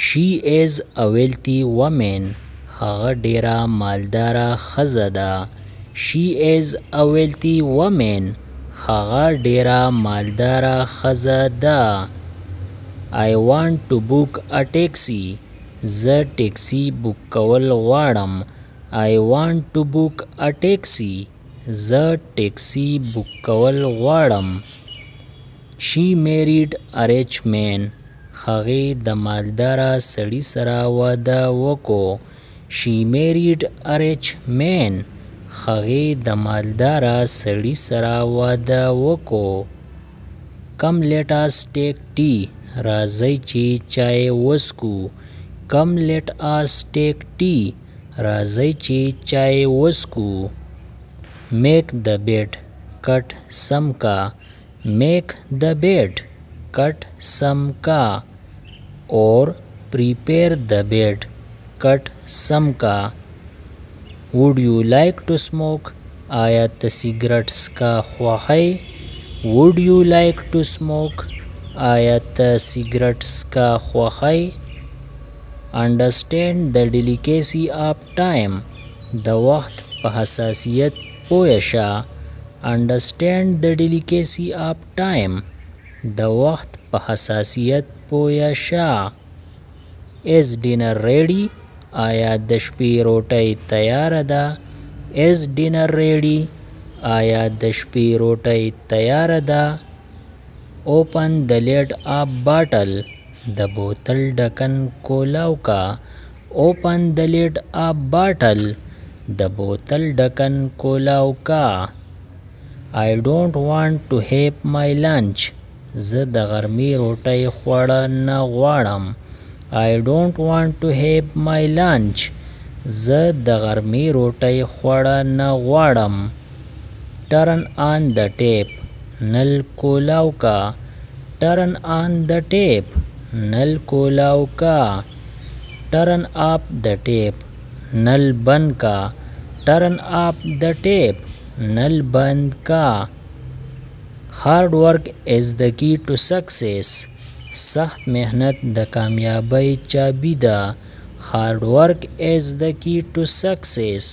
She is a wealthy woman. هغه ډیره مالداره ښځه ده. She is a wealthy woman. هغه ډیره مالداره ښځه ده. I want to book a taxi. زه ټیکسي بوک کول غواړم. I want to book a taxi. زه ټیکسي بوک کول غواړم. She married a rich man. هغې د مالداره سړي سره واده وکړو. She married a rich man. هغې د مالداره سړي سره واده وکړو. Come let us take tea. راځئ چې چای وڅښو. Come let us take tea. راځئ چې چای وڅښو. Make the bed. Cut some کا. Make the bed. Cut some کا. Or prepare the bed. Cut some کا. Would you like to smoke? آیا ته سیګرټ څکا خوښئ؟ Would you like to smoke? آیا ته سیګرټ څکا خوښئ؟ Understand the delicacy of time. د وخت په حساسیت پوه شه. Understand the delicacy of time. د وخت په حساسیت پوه شه. Is dinner ready? آیا د شپې روټۍ تیار ده؟ Is dinner ready? آیا د شپې روټۍ تیار ده؟ Open the lid of bottle. د بوتل ډکن کولاو کا. Open the lid of bottle. د بوتل ډکن کولاو کا. I don't want to have my lunch. زه د غرمې روټۍ خوړه نه غواړم. I don't want to have my lunch. زه د غرمې روټۍ خوړه نه غواړم. Turn on the tap. نل کولاو کا. Turn on the tap. نل کولاو کا. Turn off the tap. نل بند کا. Turn off the tap. نل بند کا. Hard work is the key to success. سخت محنت د کامیابی چابی ده. Hard work is the key to success.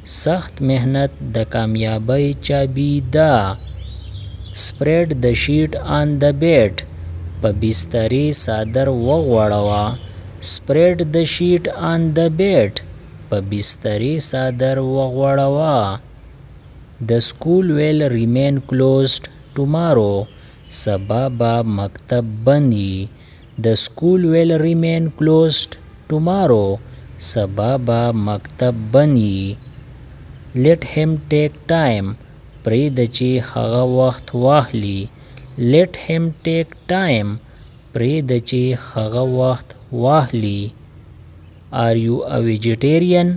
سخت محنت د کامیابی چابی ده. Spread the sheet on the bed. په بسترې صادر وغوړوه. Spread the sheet on the bed. په بسترې صادر وغوړوه. The school will remain closed tomorrow. سبا به مکتب بند وي. The school will remain closed tomorrow. سبا به مکتب بند وي. Let him take time. پرېږده چې هغه وخت واخلي. Let him take time. پرېږده چې هغه وخت واخلي. Are you a vegetarian?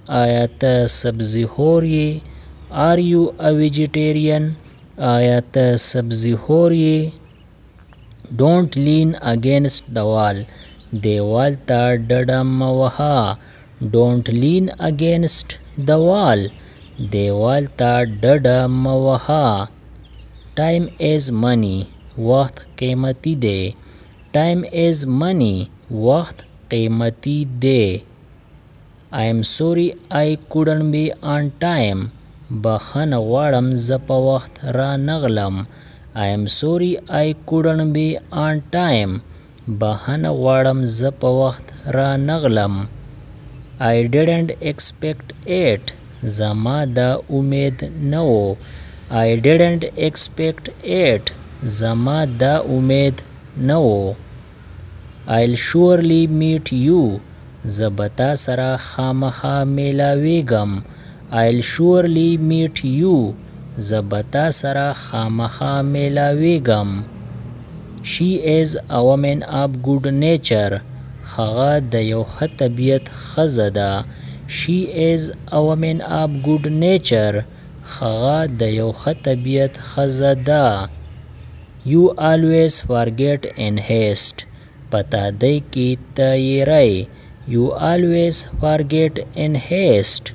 آیا ته سبزي خور یې؟ Are you a vegetarian? آیا ته سبزي خور یې؟ Don't lean against the wall. دیوال ته ډډه مه وهه. Don't lean against the wall. دیوال ته ډډه مه وهه. Time is money. وخت قیمتي دی. Time is money. وخت قیمتي دی. I am sorry I couldn't be on time. بخښنه غواړم زه په وخت را نغلم. I am sorry I couldn't be on time. بخښنه غواړم زه په وخت را نغلم. I didn't expect it. زما دا امید نه و. I didn't expect it. زما دا امید نه و. I'll surely meet you. زه به تا سره خامخا میلاویږم. I'll surely meet you. زه به تا سره خامخا میلاویږم. She is a woman of good nature. هغه د یو ښه طبیعت ښځه ده. She is a woman of good nature. هغه د یو ښه طبیعت ښځه ده. You always forget in haste. په تادۍ کې ته یېری. You always forget in haste.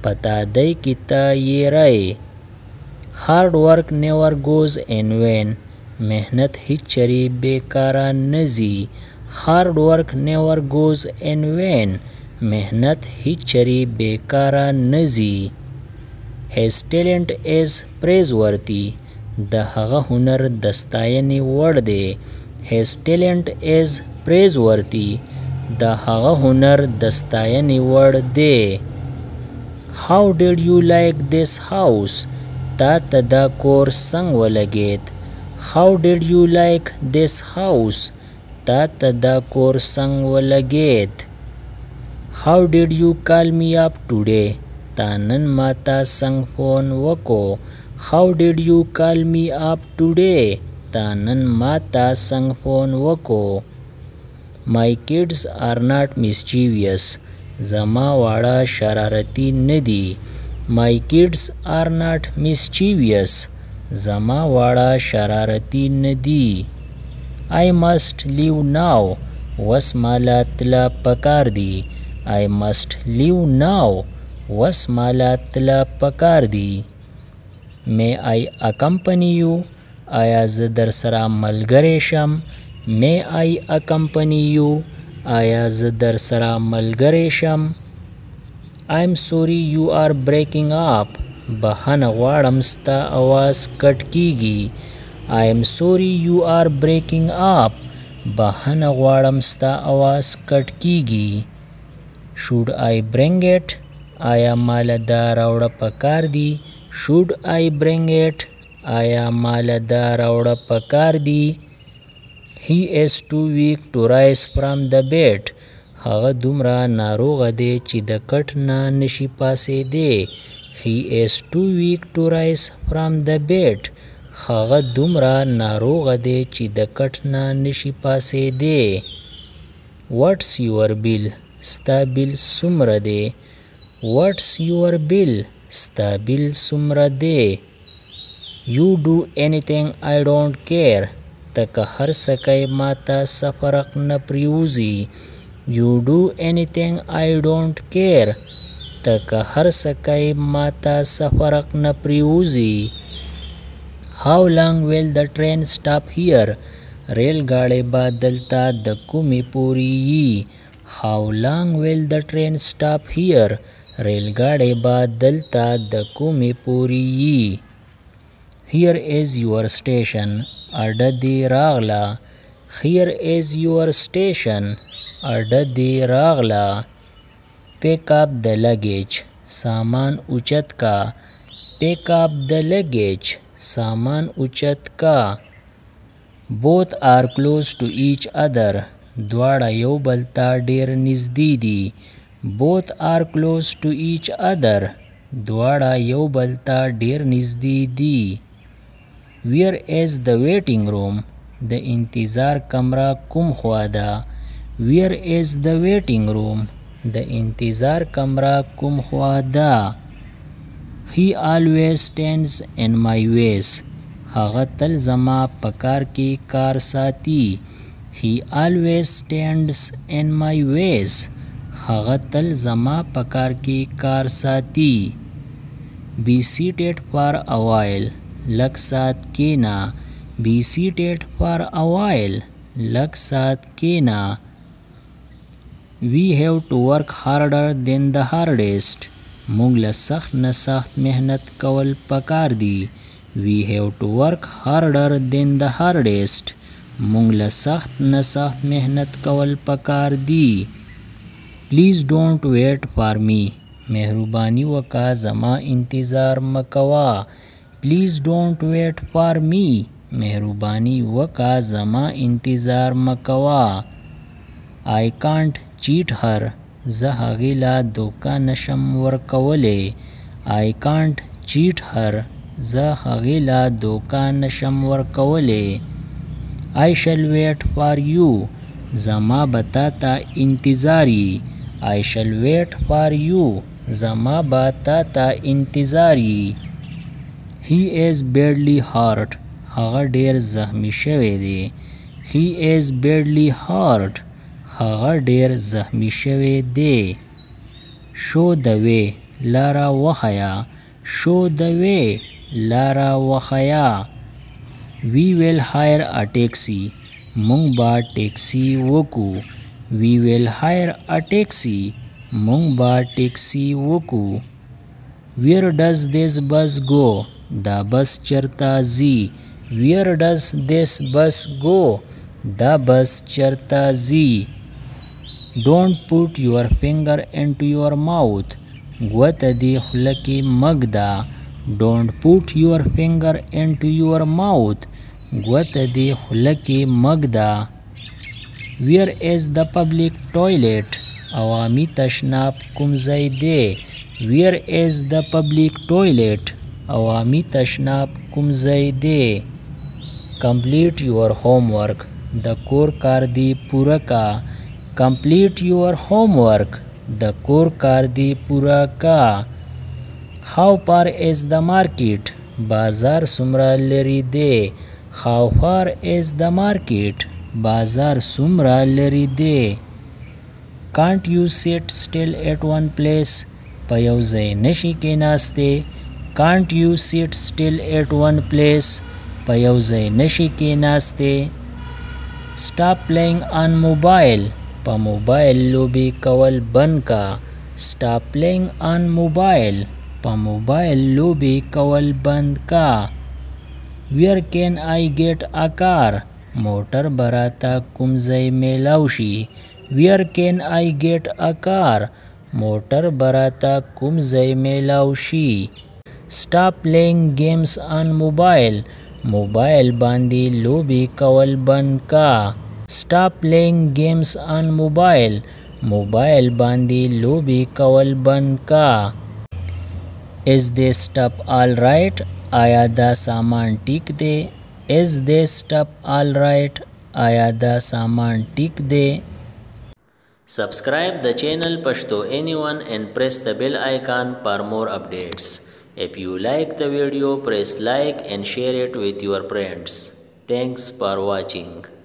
په تادۍ کې ته یېری. Hard work never goes in vain. محنت هیڅ چرې بیکاره نه ځي. hard work never goes in vain. मेहनत हिच चरी बेकारा नزي. his talent is praiseworthy. د هغه هنر د ستاینې وړ دی. his talent is praiseworthy. د هغه هنر د ستاینې وړ دی. how did you like this house? تا ته دا کور څنګه ولګید؟ how did you like this house? تا ته دا کور څنګه ولګید؟ how did you call me up today? تا نن ما ته څنګه فون وکړو؟ how did you call me up today? تا نن ما ته څنګه فون وکړو؟ my kids are not mischievous. زما واړه شرارتي نه دي. my kids are not mischievous. زما واړه شرارتي نه دي. I must leave now. وس مالا تلا پکار دی. I must leave now. وس مالا تلا پکار دی. may I accompany you? آیا زه در سره ملګری شم؟ may I accompany you? آیا زه در سره ملګری شم؟ I'm sorry you are breaking up. بخښنه غواړم ستا اواز کټ کیږي. I am sorry you are breaking up. بخښنه غواړم ستا اواز کټ کیږي. should I bring it? آیا مال دا راوړه پکار دی؟ should I bring it? آیا مال دا راوړه پکار دی؟ he is too weak to rise from the bed. هغه دومره ناروغه دی چې د کټ نه نشي پاسېدی. he is too weak to rise from the bed. هغه دومره ناروغه دی چې د کټ نه نشي پاسېدی. what's your bill? ستا بیل څومره دی؟ what's your bill? ستا بیل څومره دی؟ you do anything I don't care. ته که هر څه کوې ما ته څه فرق نه پرېوځي. you do anything I don't care. ته که هر څه کوې ما ته څه فرق نه پرېوځي. how long will the train stop here? ریل ګاډی به دلته د کومې پورې یي؟ how long will the train stop here? ریل ګاډی به دلته د کومې پورې یي؟ here is your station. اډه دې راغله. here is your station. اډه دې راغله. pick up the luggage. سامان اوچت کا. pick up the luggage. سامان اوچت کا. both are close to each other. دواړه یو بل ته ډېر نږدې دي. both are close to each other. دواړه یو بل ته ډېر نږدې دي. where is the waiting room? د انتظار کمره کوم خوا ده؟ where is the waiting room? د انتظار کمره کوم خوا ده؟ he always stands in my ways. هغه تل زما په کار کې کار ساتي. he always stands in my ways. هغه تل زما په کار کې کار ساتي. be seated for a while. لږ ساعت کېنه. be seated for a while. لږ ساعت کېنه. we have to work harder than the hardest. موږ له سخت نه سخت محنت کول پکار دي. we have to work harder than the hardest. موږ له سخت نه سخت محنت کول پکار دي. please don't wait for me. مهرباني وکړه زما انتظار مکوه. please don't wait for me. مهرباني وکړه زما انتظار مکوه. I can't cheat her. زه هغې له دوکه نشم ورکولی. I can't cheat her. زه هغې له دوکه نشم ورکولی. I shall wait for you. زما به تا ته انتظار یي. I shall wait for you. زما به تا ته انتظار یي. He is badly hurt. هغه ډېر زخمی شوی دی. He is badly hurt. هغه ډېر زخمی شوی دی. show the way. لاره وښیه. show the way. لاره وښیه. we will hire a taxi. مونږ با ټیکسي وکړو. We will hire a taxi. مونږ با ټیکسي وکړو. Where does this bus go? دا بس چرته ځي. Where does this bus go? دا بس چرته ځي. Don't put your finger into your mouth. ګوته دې خوله کې مږده. Don't put your finger into your mouth. ګوته دې خوله کې مږده. Where is the public toilet? عوامي تشناب کوم ځای دی؟ Where is the public toilet? عوامي تشناب کوم ځای دی؟ Complete your homework. د کور کار دی پوره کا. Complete your homework. د کور کار دی پوره کا. How far is the market? بازار څومره لرې دی؟ How far is the market? بازار څومره لرې دی؟ Can't you sit still at one place? په یو ځای نشي کېناستی. Can't you sit still at one place? په یو ځای نشي کېناستی. Stop playing on mobile. په موبایل لوبې کول بند کا. Stop playing on mobile. په موبایل لوبې کول بند کا. Where can I get a car? موټر براته کوم ځای میلاو شي. Where can I get a car? موټر براته کوم ځای میلاو شي. Stop playing games on mobile. موبایل باندې لوبې کول بند کا. Stop playing games on mobile. موبایل باندې لوبې کول بند کا. Is this stuff all right? آیا دا سامان ټیک دی؟ Is this stuff all right? آیا دا سامان ټیک دی؟ Subscribe the channel Pashto Anyone and press the bell icon for more updates. If you like the video, press like and share it with your friends. Thanks for watching.